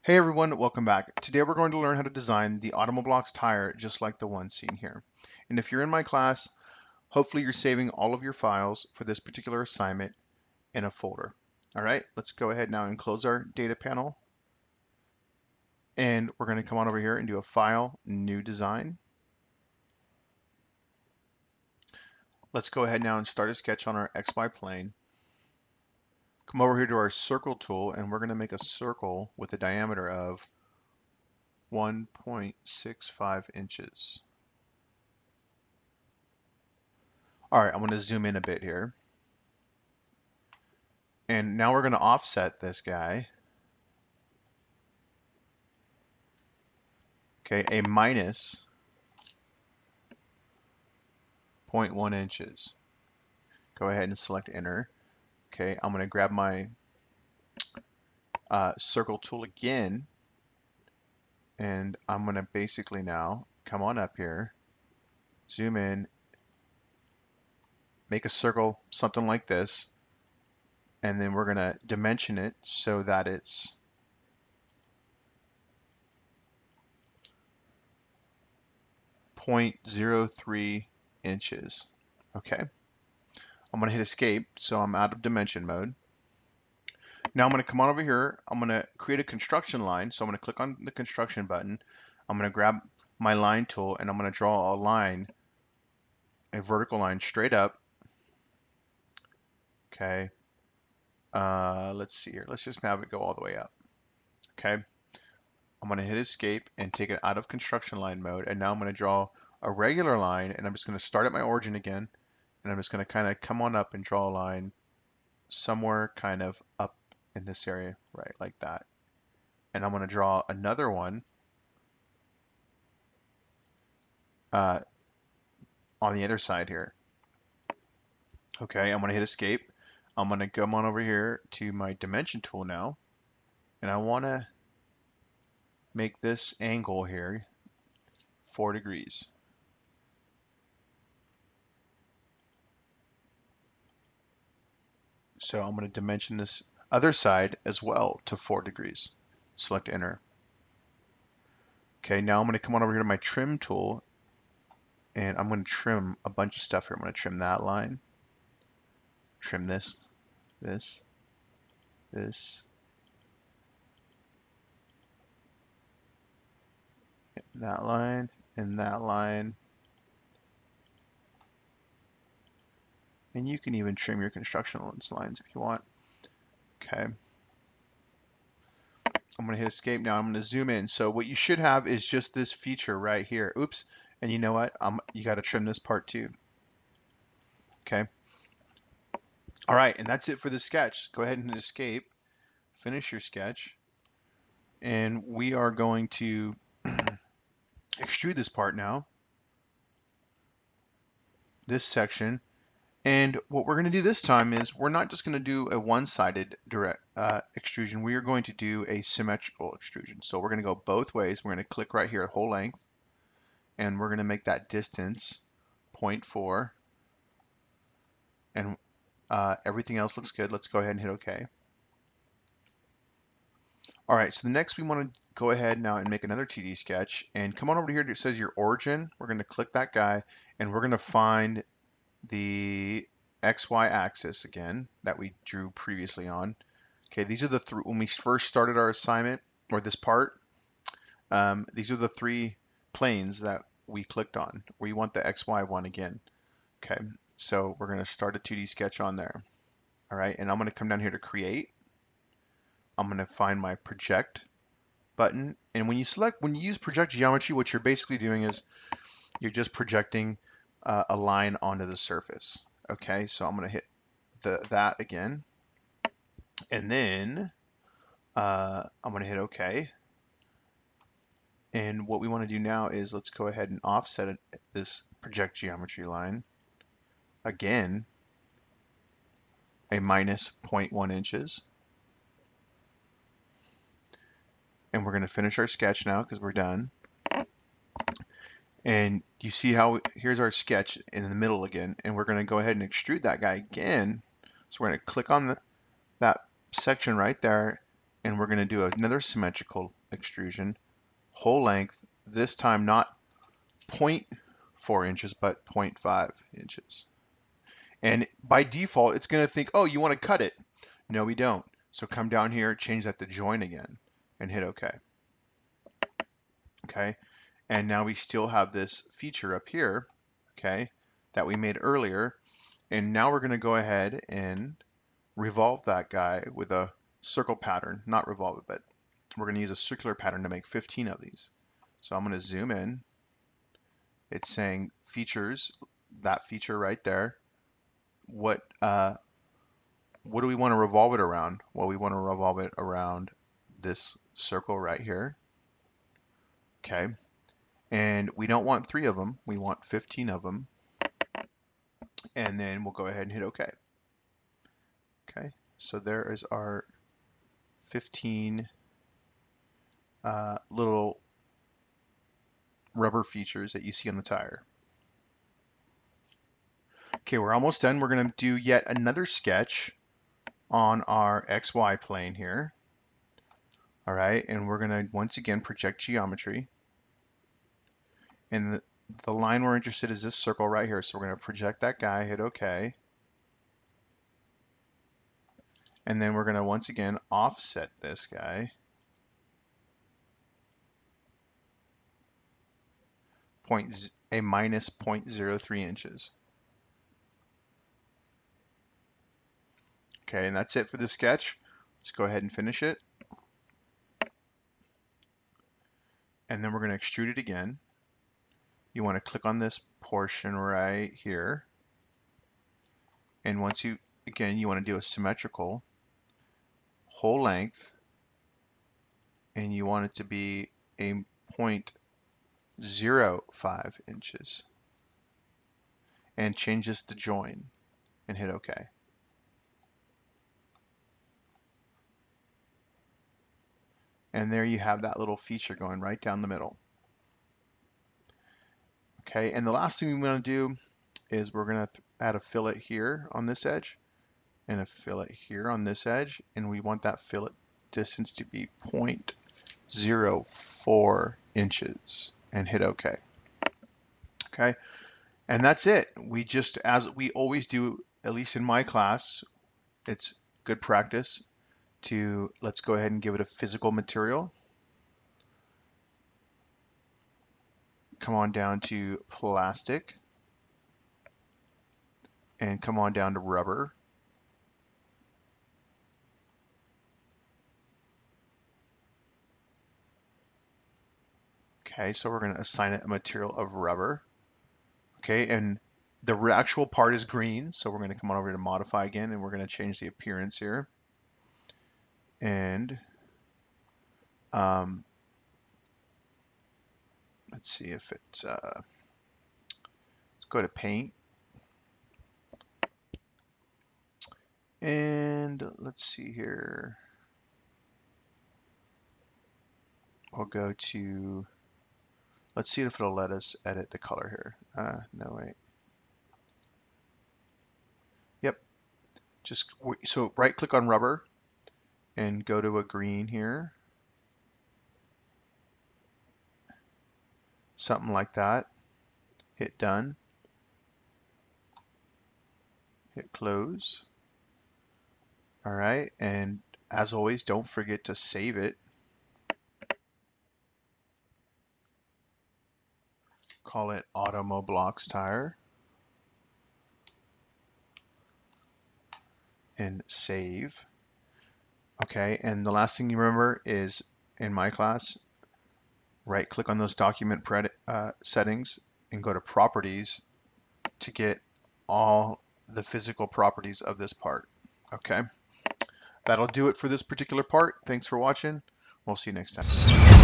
Hey everyone, welcome back. Today we're going to learn how to design the Automoblox tire just like the one seen here. And if you're in my class, hopefully you're saving all of your files for this particular assignment in a folder. All right, let's go ahead now and close our data panel. And we're going to come on over here and do a File, New Design. Let's go ahead now and start a sketch on our XY plane. Come over here to our Circle tool and we're going to make a circle with a diameter of 1.65 inches. All right, I'm going to zoom in a bit here. And now we're going to offset this guy, okay, a minus 0.1 inches. Go ahead and select enter. Okay, I'm going to grab my circle tool again, and I'm going to basically now come on up here, zoom in, make a circle, something like this, and then we're going to dimension it so that it's 0.03 inches. Okay, I'm going to hit escape, so I'm out of dimension mode. Now I'm going to come on over here. I'm going to create a construction line. So I'm going to click on the construction button. I'm going to grab my line tool and I'm going to draw a line, a vertical line straight up. Okay. Let's see here. Let's just have it go all the way up. Okay. I'm going to hit escape and take it out of construction line mode. And now I'm going to draw a regular line and I'm just going to start at my origin again. And I'm just going to kind of come on up and draw a line somewhere kind of up in this area, right, like that. And I'm going to draw another one on the other side here. Okay, I'm going to hit escape. I'm going to come on over here to my dimension tool now, and I want to make this angle here 4 degrees. So I'm going to dimension this other side as well to 4 degrees. Select enter. Okay, now I'm going to come on over here to my trim tool, and I'm going to trim a bunch of stuff here. I'm going to trim that line, trim this, this, that line, and that line. And you can even trim your construction lines if you want. Okay. I'm going to hit escape now. I'm going to zoom in. So what you should have is just this feature right here. Oops. And you know what? You got to trim this part too. Okay. All right. And that's it for the sketch. Go ahead and hit escape. Finish your sketch. And we are going to extrude this part now. This section. And what we're going to do this time is we're not just going to do a one-sided direct extrusion. We are going to do a symmetrical extrusion. So we're going to go both ways. We're going to click right here at whole length, and we're going to make that distance 0.4. And everything else looks good. Let's go ahead and hit OK. All right, so the next we want to go ahead now and make another 2D sketch. And come on over here. It says your origin. We're going to click that guy, and we're going to find the XY axis again that we drew previously on. Okay, these are the three, when we first started our assignment, or this part, these are the 3 planes that we clicked on. We want the XY one again. Okay, so we're going to start a 2D sketch on there. All right, and I'm going to come down here to create. I'm going to find my project button. And when you use project geometry, what you're basically doing is you're just projecting a line onto the surface. Okay, so I'm going to hit that again, and then I'm going to hit OK. And what we want to do now is let's go ahead and offset this project geometry line again, a minus 0.1 inches. And we're going to finish our sketch now because we're done. And you see how here's our sketch in the middle again, and we're going to go ahead and extrude that guy again. So we're going to click on that section right there, and we're going to do another symmetrical extrusion, whole length, this time not 0.4 inches, but 0.5 inches. And by default, it's going to think, oh, you want to cut it. No, we don't. So come down here, change that to join again, and hit OK. Okay, and now we still have this feature up here, okay, that we made earlier. And now we're going to go ahead and revolve that guy with a circle pattern, not revolve it, but we're going to use a circular pattern to make 15 of these. So I'm going to zoom in. It's saying features, that feature right there. What do we want to revolve it around? Well, we want to revolve it around this circle right here. Okay. And we don't want 3 of them. We want 15 of them. And then we'll go ahead and hit OK. Okay. So there is our 15 little rubber features that you see on the tire. Okay, we're almost done. We're going to do yet another sketch on our XY plane here. All right, and we're going to once again project geometry. And the line we're interested in is this circle right here. So we're going to project that guy, hit OK. And then we're going to once again offset this guy. A minus 0.03 inches. Okay, and that's it for the sketch. Let's go ahead and finish it. And then we're going to extrude it again. You want to click on this portion right here. And once you, again, you want to do a symmetrical whole length. And you want it to be a 0.05 inches. And change this to join and hit OK. And there you have that little feature going right down the middle. Okay, and the last thing we want to do is we're going to add a fillet here on this edge and a fillet here on this edge, and we want that fillet distance to be 0.04 inches and hit OK. Okay, and that's it. We just, as we always do, at least in my class, it's good practice to, let's go ahead and give it a physical material. Come on down to plastic and come on down to rubber. Okay, so we're going to assign it a material of rubber. Okay, and the actual part is green, so we're going to come on over to modify again, and we're going to change the appearance here. And let's see if it's, let's go to paint. And let's see here. We'll go to, let's see if it'll let us edit the color here. No, wait. Yep. Just, so right click on rubber and go to a green here. Something like that. Hit done. Hit close. All right, and as always, don't forget to save it. Call it Automoblox tire. And save. Okay, and the last thing you remember is, in my class, right click on those document settings and go to properties to get all the physical properties of this part. Okay, that'll do it for this particular part. Thanks for watching. We'll see you next time.